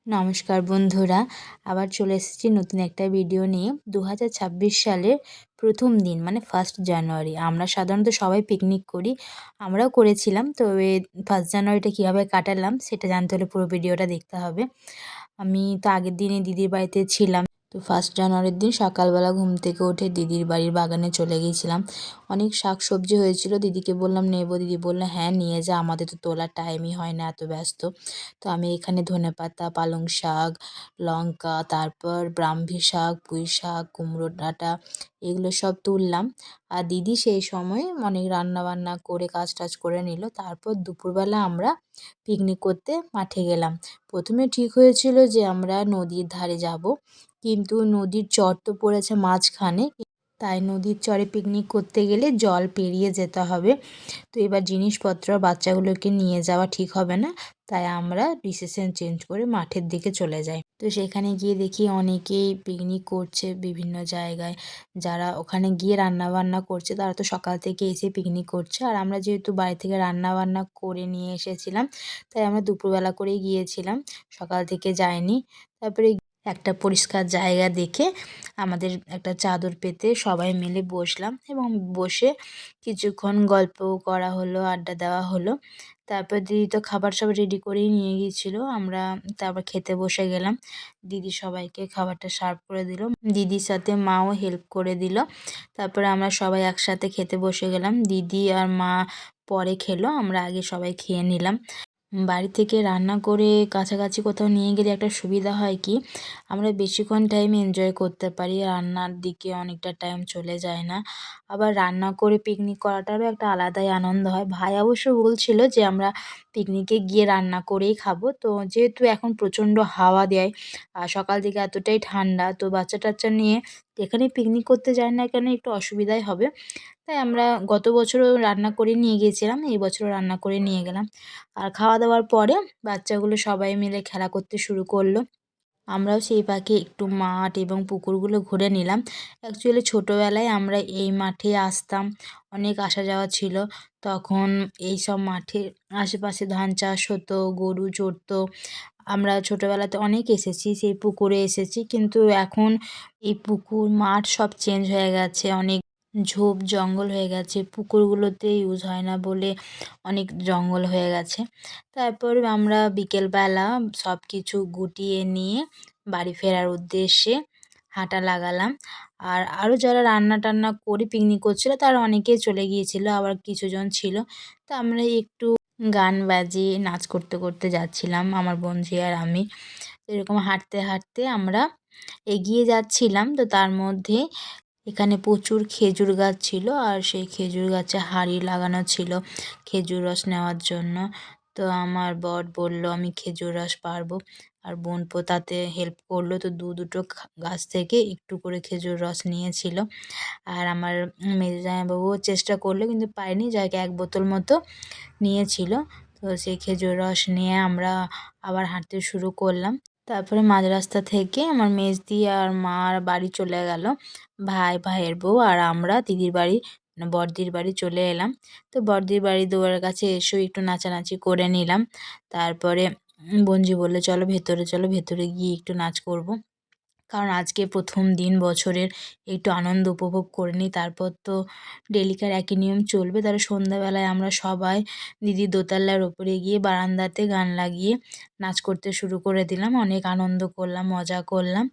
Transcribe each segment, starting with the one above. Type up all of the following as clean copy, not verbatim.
নমস্কার বন্ধুরা, আবার চলে এসেছি নতুন একটা ভিডিও নিয়ে। 2026 সালের প্রথম দিন মানে 1 জানুয়ারি আমরা সাধারণত সবাই পিকনিক করি। আমরাও করেছিলাম। তবে 1 জানুয়ারিটা কীভাবে কাটালাম সেটা জানতে হলে পুরো ভিডিওটা দেখতে হবে। আমি তো আগের দিনে দিদির বাড়িতে ছিলাম। তো 1 জানুয়ারির দিন সকালবেলা ঘুম থেকে উঠে দিদির বাড়ির বাগানে চলে গিয়েছিলাম। অনেক শাকসবজি হয়েছিল, দিদিকে বললাম নেবো, দিদি বলল হ্যাঁ নিয়ে যা, আমাদের তো তোলার টাইমই হয় না, এত ব্যস্ত। তো আমি এখানে ধনেপাতা, পালং শাক, লঙ্কা, তারপর ব্রাহ্মী শাক, পুঁই শাক, কুমড়োর ডাঁটা এগুলো সব তুললাম। আর দিদি সেই সময় অনেক রান্নাবান্না করে কাজ টাজ করে নিল। তারপর দুপুরবেলা আমরা পিকনিক করতে মাঠে গেলাম। প্রথমে ঠিক হয়েছিল যে আমরা নদীর ধারে যাব, কিন্তু নদীর চর তো পড়েছে মাঝখানে, তাই নদীর চরে পিকনিক করতে গেলে জল পেরিয়ে যেতে হবে। তো এবার জিনিসপত্র বাচ্চাগুলোকে নিয়ে যাওয়া ঠিক হবে না, তাই আমরা ডিসিশন চেঞ্জ করে মাঠের দিকে চলে যাই। তো সেখানে গিয়ে দেখি অনেকেই পিকনিক করছে বিভিন্ন জায়গায়। যারা ওখানে গিয়ে রান্নাবান্না করছে তারা তো সকাল থেকে এসে পিকনিক করছে, আর আমরা যেহেতু বাড়ি থেকে রান্নাবান্না করে নিয়ে এসেছিলাম তাই আমরা দুপুরবেলা করেই গিয়েছিলাম, সকাল থেকে যাইনি। তারপরে একটা পরিষ্কার জায়গা দেখে আমাদের একটা চাদর পেতে সবাই মিলে বসলাম এবং বসে কিছুক্ষণ গল্প করা হলো, আড্ডা দেওয়া হলো। তারপর দিদি তো খাবার সব রেডি করেই নিয়ে গিয়েছিলো। আমরা তারপর খেতে বসে গেলাম। দিদি সবাইকে খাবারটা সার্ভ করে দিল, দিদির সাথে মাও হেল্প করে দিল। তারপরে আমরা সবাই একসাথে খেতে বসে গেলাম। দিদি আর মা পরে খেলো, আমরা আগে সবাই খেয়ে নিলাম। বাড়ি থেকে রান্না করে কাছাকাছি কোথাও নিয়ে গেলে একটা সুবিধা হয় কি, আমরা বেশিক্ষণ টাইম এনজয় করতে পারি, রান্নার দিকে অনেকটা টাইম চলে যায় না। আবার রান্না করে পিকনিক করাটারও একটা আলাদাই আনন্দ হয়। ভাই অবশ্য বলছিল যে আমরা পিকনিকে গিয়ে রান্না করেই খাবো। তো যেহেতু এখন প্রচণ্ড হাওয়া দেয় আর সকাল থেকে এতটাই ঠান্ডা, তো বাচ্চা টাচ্চা নিয়ে যেখানে পিকনিক করতে যাই না কেন একটু অসুবিধাই হবে। তাই আমরা গত বছরও রান্না করে নিয়ে গিয়েছিলাম, এই বছরও রান্না করে নিয়ে গেলাম। আর খাওয়া দাওয়ার পরে বাচ্চাগুলো সবাই মিলে খেলা করতে শুরু করলো। আমরাও সেই ফাঁকে একটু মাঠ এবং পুকুরগুলো ঘুরে নিলাম। অ্যাকচুয়ালি ছোটোবেলায় আমরা এই মাঠে আসতাম, অনেক আসা যাওয়া ছিল। তখন এই সব মাঠের আশেপাশে ধান চাষ হতো, গরু চড়তো। আমরা ছোটোবেলাতে অনেক এসেছি, সেই পুকুরে এসেছি, কিন্তু এখন এই পুকুর মাঠ সব চেঞ্জ হয়ে গেছে, অনেক ঝোপ জঙ্গল হয়ে গেছে, পুকুরগুলোতে ইউজ হয় না বলে অনেক জঙ্গল হয়ে গেছে। তারপর আমরা বিকেলবেলা সব কিছু গুটিয়ে নিয়ে বাড়ি ফেরার উদ্দেশ্যে হাঁটা লাগালাম। আর আরও যারা রান্না টান্না করে পিকনিক করছিল তারা অনেকেই চলে গিয়েছিল, আবার কিছুজন ছিল। তো আমরা একটু গান বাজিয়ে নাচ করতে করতে যাচ্ছিলাম আমার বন্ধু আর আমি। এরকম হাঁটতে হাঁটতে আমরা এগিয়ে যাচ্ছিলাম। তো তার মধ্যে এখানে প্রচুর খেজুর গাছ ছিল, আর সেই খেজুর গাছে হাঁড়ি লাগানো ছিল খেজুর রস নেওয়ার জন্য। তো আমার বর বলল আমি খেজুর রস পারবো, আর বোন তাতে হেল্প করলো। তো দুটো গাছ থেকে একটু করে খেজুর রস নিয়েছিল। আর আমার মেজো জামাইবাবুও চেষ্টা করলো কিন্তু পারেনি, যাকে 1 বোতল মতো নিয়েছিল। তো সেই খেজুর রস নিয়ে আমরা আবার হাঁটতে শুরু করলাম। তারপরে মাঝ রাস্তা থেকে আমার মেজদি আর মার বাড়ি চলে গেল। ভাইয়ের বউ আর আমরা দিদির বাড়ি মানে বড়দির বাড়ি চলে এলাম। তো বড়দির বাড়ির দুয়ারের কাছে এসেও একটু নাচানাচি করে নিলাম। তারপরে বোনঝি বলল চলো ভেতরে চলো, ভেতরে গিয়ে একটু নাচ করব। কারণ আজকে প্রথম দিন বছরের, একটু আনন্দ উপভোগ করে নিই, তারপর তো ডেলিকার একই নিয়ম চলবে। তারপর সন্ধ্যাবেলায় আমরা সবাই দিদির দোতলার ওপরে গিয়ে বারান্দাতে গান লাগিয়ে নাচ করতে শুরু করে দিলাম। অনেক আনন্দ করলাম, মজা করলাম।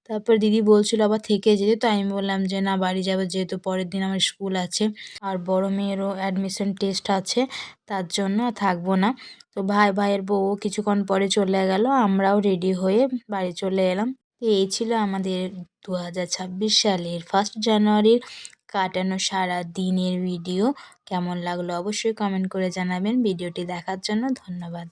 তারপর দিদি বলছিল আবার থেকে যেতে, তো আমি বললাম যে না বাড়ি যাবো, যেহেতু পরের দিন আমার স্কুল আছে আর বড় মেয়েরও অ্যাডমিশন টেস্ট আছে, তার জন্য থাকবো না। তো ভাইয়ের বউ কিছুক্ষণ পরে চলে গেল, আমরাও রেডি হয়ে বাড়ি চলে এলাম। তো এই ছিল আমাদের 2026 সালের 1 জানুয়ারির কাটানো সারা দিনের ভিডিও। কেমন লাগলো অবশ্যই কমেন্ট করে জানাবেন। ভিডিওটি দেখার জন্য ধন্যবাদ।